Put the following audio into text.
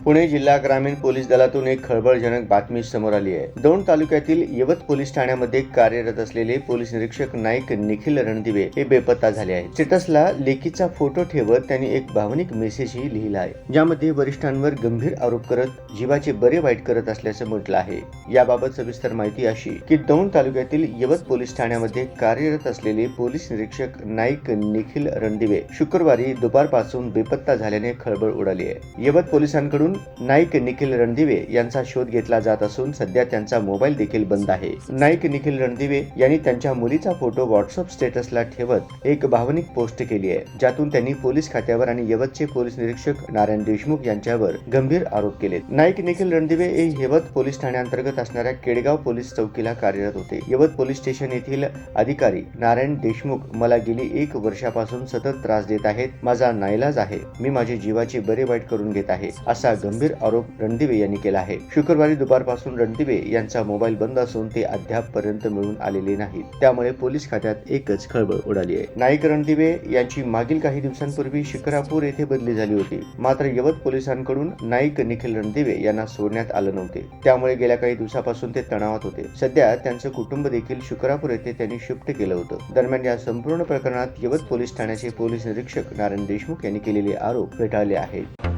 पुणे जिल्हा ग्रामीण पोलीस दलातून एक खळबळजनक बातमी समोर आली आहे। दौंड तालुक्यातील यवत पोलीस ठाण्यामध्ये कार्यरत असलेले पोलीस निरीक्षक नाईक निखिल रणदिवे हे बेपत्ता झाले आहेत। स्टेटसला लेकीचा फोटो ठेवत त्यांनी एक भावनिक मेसेजही लिहिला आहे, ज्यामध्ये वरिष्ठांवर गंभीर आरोप करत जीवाचे बरे वाईट करत असल्याचं म्हटलं आहे। याबाबत सविस्तर माहिती अशी की दौंड तालुक्यातील यवत पोलीस ठाण्यामध्ये कार्यरत असलेले पोलीस निरीक्षक नाईक निखिल रणदिवे शुक्रवारी दुपारपासून बेपत्ता झाल्याने खळबळ उडाली आहे। यवत पोलिसांकडून नाईक निखिल रणदिवे यांचा शोध घेतला जात असून सध्या त्यांचा मोबाईल देखील बंद आहे। नाईक निखिल रणदिवे यांनी त्यांच्या मुलीचा फोटो व्हॉट्सअप स्टेटसला ठेवत एक भावनिक पोस्ट केली आहे, ज्यातून त्यांनी पोलीस खात्यावर आणि यवतचे पोलीस निरीक्षक नारायण देशमुख यांच्यावर गंभीर आरोप केले। नाईक निखिल रणदिवे हे यवत पोलीस ठाण्याअंतर्गत असणाऱ्या केडगाव पोलीस चौकीला कार्यरत होते। यवत पोलीस स्टेशन येथील अधिकारी नारायण देशमुख मला गेली 1 वर्षापासून सतत त्रास देत आहेत। माझा नाईलाज आहे, मी माझे जीवाचे बरे वाईट करून घेत आहे, असा गंभीर आरोप रणदिवे यांनी केला आहे। शुक्रवारी दुपारपासून रणदिवे यांचा मोबाईल बंद असून ते अद्याप पर्यंत मिळून आलेले नाहीत, त्यामुळे पोलीस खात्यात एकच खळबळ उडाली आहे। नाईक रणदिवे यांची मागील काही दिवसांपूर्वी शिक्रापूर येथे बदली झाली होती, मात्र यवत पोलिसांकडून नाईक निखिल रणदिवे यांना सोडण्यात आले नव्हते, त्यामुळे गेल्या काही दिवसापासून ते तणावात होते। सध्या त्यांचे कुटुंब देखील शिक्रापूर येथे त्यांनी शिफ्ट केलं होतं। दरम्यान या संपूर्ण प्रकरणात यवत पोलीस ठाण्याचे पोलीस निरीक्षक नारायण देशमुख यांनी केलेले आरोप फेटाळले आहेत।